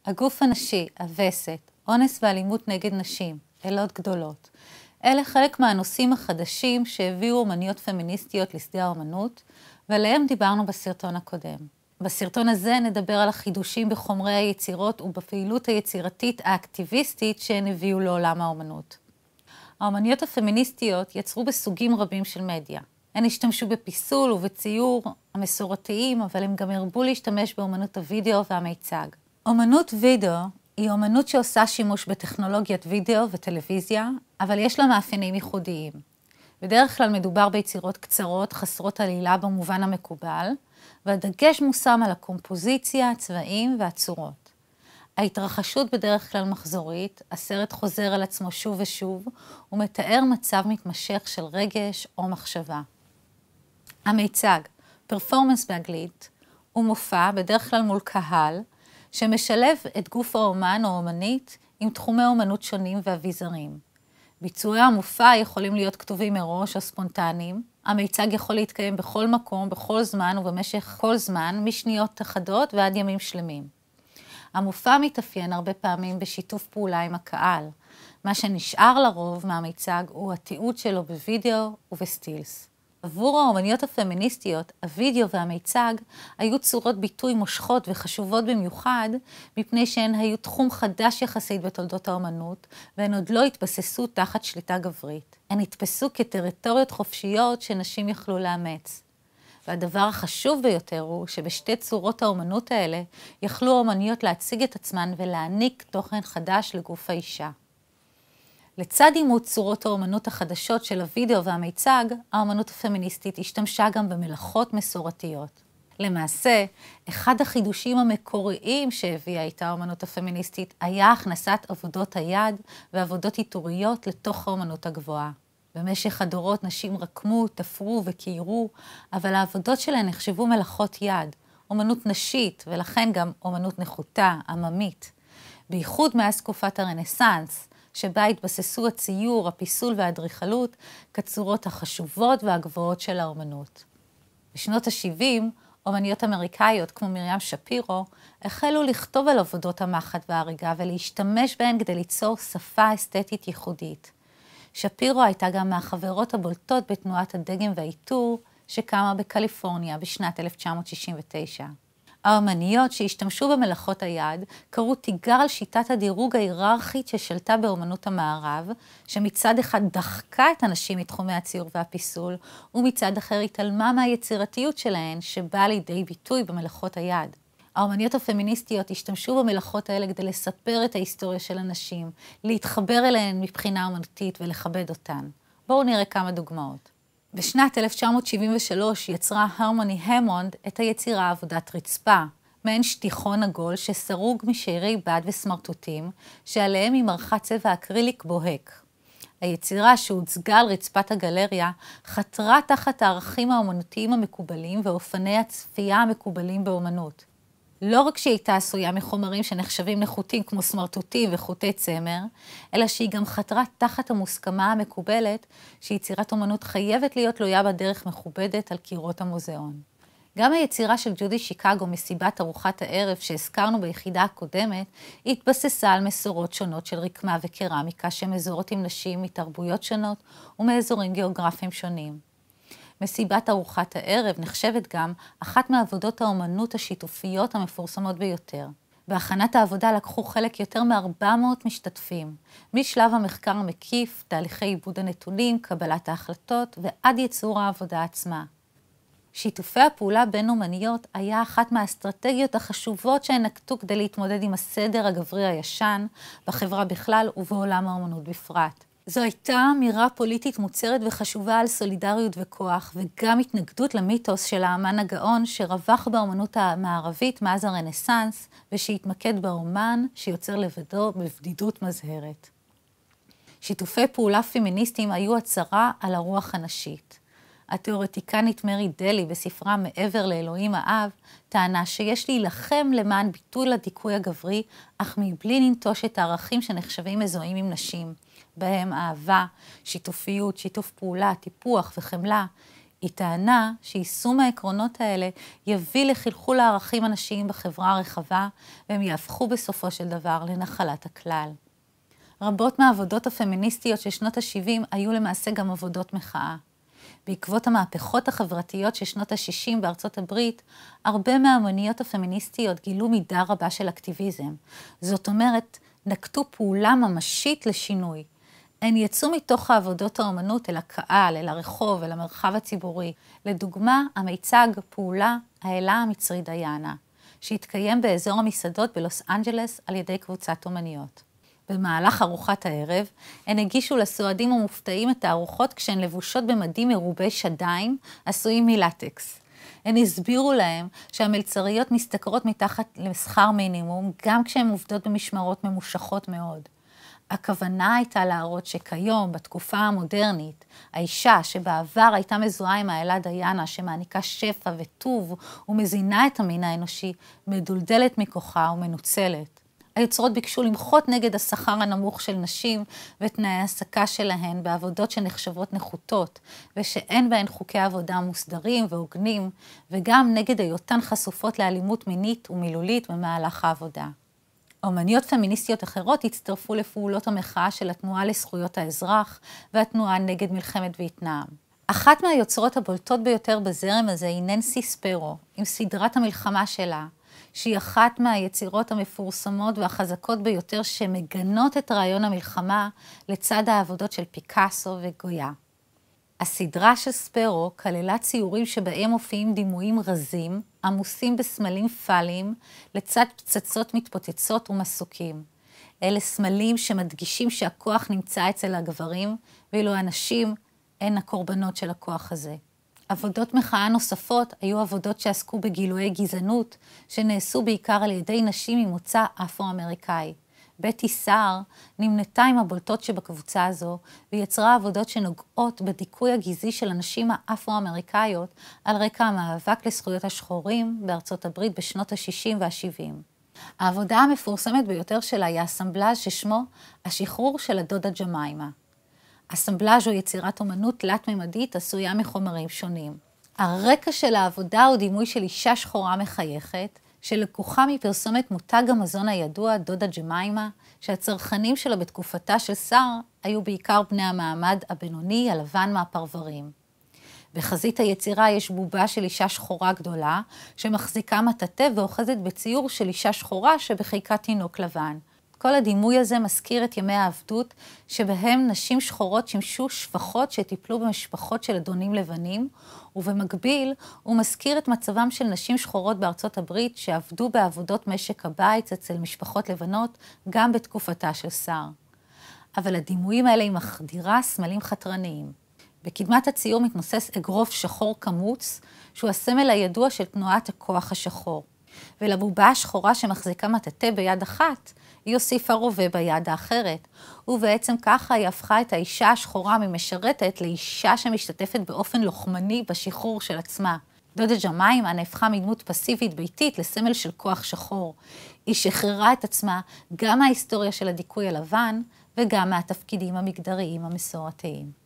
הגוף הנשי, הווסת, אונס ואלימות נגד נשים, אלות גדולות. אלה חלק מהנושאים החדשים שהביאו אומניות פמיניסטיות לשדה האומנות, ועליהם דיברנו בסרטון הקודם. בסרטון הזה נדבר על החידושים בחומרי היצירות ובפעילות היצירתית האקטיביסטית שהן הביאו לעולם האומנות. האומניות הפמיניסטיות יצרו בסוגים רבים של מדיה. הן השתמשו בפיסול ובציור המסורתיים, אבל הם גם הרבו להשתמש באומנות הוידאו והמיצג. אומנות וידאו היא אומנות שעושה שימוש בטכנולוגיית וידאו וטלוויזיה, אבל יש לה מאפיינים ייחודיים. בדרך כלל מדובר ביצירות קצרות, חסרות עלילה במובן המקובל, והדגש מושם על הקומפוזיציה, הצבעים והצורות. ההתרחשות בדרך כלל מחזורית, הסרט חוזר על עצמו שוב ושוב, ומתאר מצב מתמשך של רגש או מחשבה. המיצג, פרפורמנס באנגלית, הוא מופע בדרך כלל מול קהל, שמשלב את גוף האומן או אומנית עם תחומי אומנות שונים ואביזרים. ביצועי המופע יכולים להיות כתובים מראש או ספונטניים. המיצג יכול להתקיים בכל מקום, בכל זמן ובמשך כל זמן, משניות אחדות ועד ימים שלמים. המופע מתאפיין הרבה פעמים בשיתוף פעולה עם הקהל. מה שנשאר לרוב מהמיצג הוא התיעוד שלו בווידאו ובסטילס. עבור האומניות הפמיניסטיות, הווידאו והמיצג היו צורות ביטוי מושכות וחשובות במיוחד, מפני שהן היו תחום חדש יחסית בתולדות האומנות, והן עוד לא התבססו תחת שליטה גברית. הן התפסו כטריטוריות חופשיות שנשים יכלו לאמץ. והדבר החשוב ביותר הוא שבשתי צורות האומנות האלה יכלו האומניות להציג את עצמן ולהעניק תוכן חדש לגוף האישה. לצד אימוץ צורות האומנות החדשות של הווידאו והמיצג, האומנות הפמיניסטית השתמשה גם במלאכות מסורתיות. למעשה, אחד החידושים המקוריים שהביאה איתה האומנות הפמיניסטית היה הכנסת עבודות היד ועבודות עיטוריות לתוך האומנות הגבוהה. במשך הדורות נשים רקמו, תפרו וקיירו, אבל העבודות שלהן נחשבו מלאכות יד, אומנות נשית ולכן גם אומנות נחותה, עממית. בייחוד מאז תקופת הרנסאנס, שבה התבססו הציור, הפיסול והאדריכלות כצורות החשובות והגבוהות של האומנות. בשנות ה-70, אומניות אמריקאיות כמו מרים שפירו החלו לכתוב על עבודות המחט וההריגה ולהשתמש בהן כדי ליצור שפה אסתטית ייחודית. שפירו הייתה גם מהחברות הבולטות בתנועת הדגם והעיטור שקמה בקליפורניה בשנת 1969. האומניות שהשתמשו במלאכות היד קראו תיגר על שיטת הדירוג ההיררכית ששלטה באומנות המערב, שמצד אחד דחקה את הנשים מתחומי הציור והפיסול, ומצד אחר התעלמה מהיצירתיות שלהן שבאה לידי ביטוי במלאכות היד. האומניות הפמיניסטיות השתמשו במלאכות האלה כדי לספר את ההיסטוריה של הנשים, להתחבר אליהן מבחינה אומנותית ולכבד אותן. בואו נראה כמה דוגמאות. בשנת 1973 יצרה הרמוני המונד את היצירה עבודת רצפה, מעין שטיחון עגול שסרוג משיירי בד וסמרטוטים, שעליהם היא מרחה צבע אקריליק בוהק. היצירה שהוצגה על רצפת הגלריה חתרה תחת הערכים האומנותיים המקובלים ואופני הצפייה המקובלים באומנות. לא רק שהיא הייתה עשויה מחומרים שנחשבים נחותים כמו סמרטוטים וחוטי צמר, אלא שהיא גם חתרה תחת המוסכמה המקובלת שיצירת אומנות חייבת להיות תלויה בדרך מכובדת על קירות המוזיאון. גם היצירה של ג'ודי שיקגו מסיבת ארוחת הערב שהזכרנו ביחידה הקודמת, התבססה על מסורות שונות של רקמה וקרמיקה שמזוהות עם נשים מתרבויות שונות ומאזורים גיאוגרפיים שונים. מסיבת ארוחת הערב נחשבת גם אחת מעבודות האומנות השיתופיות המפורסמות ביותר. בהכנת העבודה לקחו חלק יותר מ-400 משתתפים, משלב המחקר המקיף, תהליכי עיבוד הנתונים, קבלת ההחלטות ועד ייצור העבודה עצמה. שיתופי הפעולה בין אומניות היה אחת מהאסטרטגיות החשובות שהן נקטו כדי להתמודד עם הסדר הגברי הישן בחברה בכלל ובעולם האומנות בפרט. זו הייתה אמירה פוליטית מוצהרת וחשובה על סולידריות וכוח, וגם התנגדות למיתוס של האמן הגאון שרווח באומנות המערבית מאז הרנסאנס, ושהתמקד באומן שיוצר לבדו בבדידות מזהרת. שיתופי פעולה פמיניסטיים היו הצהרה על הרוח הנשית. התיאורטיקנית מרי דלי בספרה מעבר לאלוהים האב, טענה שיש להילחם למען ביטול הדיכוי הגברי, אך מבלי לנטוש את הערכים שנחשבים מזוהים עם נשים, בהם אהבה, שיתופיות, שיתוף פעולה, טיפוח וחמלה, היא טענה שיישום העקרונות האלה יביא לחלחול הערכים הנשיים בחברה הרחבה, והם יהפכו בסופו של דבר לנחלת הכלל. רבות מהעבודות הפמיניסטיות של שנות ה-70 היו למעשה גם עבודות מחאה. בעקבות המהפכות החברתיות של שנות ה-60 בארצות הברית, הרבה מהאמניות הפמיניסטיות גילו מידה רבה של אקטיביזם. זאת אומרת, נקטו פעולה ממשית לשינוי. הן יצאו מתוך העבודות האמנות אל הקהל, אל הרחוב, אל המרחב הציבורי. לדוגמה, המיצג פעולה האלה המצרי דיאנה, שהתקיים באזור המסעדות בלוס אנג'לס על ידי קבוצת אומניות. במהלך ארוחת הערב, הן הגישו לסועדים המופתעים את הארוחות כשהן לבושות במדים מרובי שדיים עשויים מלטקס. הן הסבירו להם שהמלצריות משתכרות מתחת לשכר מינימום, גם כשהן עובדות במשמרות ממושכות מאוד. הכוונה הייתה להראות שכיום, בתקופה המודרנית, האישה שבעבר הייתה מזוהה עם האלה דיאנה, שמעניקה שפע וטוב ומזינה את המין האנושי, מדולדלת מכוחה ומנוצלת. היוצרות ביקשו למחות נגד השכר הנמוך של נשים ותנאי העסקה שלהן בעבודות שנחשבות נחותות, ושאין בהן חוקי עבודה מוסדרים והוגנים, וגם נגד היותן חשופות לאלימות מינית ומילולית במהלך העבודה. אומניות פמיניסטיות אחרות הצטרפו לפעולות המחאה של התנועה לזכויות האזרח והתנועה נגד מלחמת וייטנאם. אחת מהיוצרות הבולטות ביותר בזרם הזה היא ננסי ספרו, עם סדרת המלחמה שלה, שהיא אחת מהיצירות המפורסמות והחזקות ביותר שמגנות את רעיון המלחמה לצד העבודות של פיקאסו וגויה. הסדרה של ספרו כללה ציורים שבהם מופיעים דימויים רזים, עמוסים בסמלים פאליים, לצד פצצות מתפוצצות ומסוקים. אלה סמלים שמדגישים שהכוח נמצא אצל הגברים, ואילו הנשים הן הקורבנות של הכוח הזה. עבודות מחאה נוספות היו עבודות שעסקו בגילויי גזענות, שנעשו בעיקר על ידי נשים ממוצא אפרו-אמריקאי. בטי סער נמנתה עם הבולטות שבקבוצה הזו, ויצרה עבודות שנוגעות בדיכוי הגזעי של הנשים האפרו-אמריקאיות על רקע המאבק לזכויות השחורים בארצות הברית בשנות ה-60 וה-70. העבודה המפורסמת ביותר שלה היא האסמבלאז' ששמו השחרור של הדודה ג'מיימה. אסמבלאז' הוא יצירת אומנות תלת-ממדית עשויה מחומרים שונים. הרקע של העבודה הוא דימוי של אישה שחורה מחייכת, שלקוחה מפרסומת מותג המזון הידוע דודה ג'מיימה, שהצרכנים שלה בתקופתה של סער היו בעיקר בני המעמד הבינוני הלבן מהפרברים. בחזית היצירה יש בובה של אישה שחורה גדולה, שמחזיקה מטאטא ואוחזת בציור של אישה שחורה שבחיקת תינוק לבן. כל הדימוי הזה מזכיר את ימי העבדות, שבהם נשים שחורות שימשו שפחות שטיפלו במשפחות של אדונים לבנים, ובמקביל הוא מזכיר את מצבם של נשים שחורות בארצות הברית, שעבדו בעבודות משק הבית אצל משפחות לבנות, גם בתקופתה של סער. אבל הדימויים האלה היא מחדירה סמלים חתרניים. בקדמת הציור מתנוסס אגרוף שחור קמוץ, שהוא הסמל הידוע של תנועת הכוח השחור. ולבובה השחורה שמחזיקה מטאטא ביד אחת, היא הוסיפה רובה ביד האחרת, ובעצם ככה היא הפכה את האישה השחורה ממשרתת לאישה שמשתתפת באופן לוחמני בשחרור של עצמה. דודה ג'מיימה נהפכה מדמות פסיבית ביתית לסמל של כוח שחור. היא שחררה את עצמה גם מההיסטוריה של הדיכוי הלבן, וגם מהתפקידים המגדריים המסורתיים.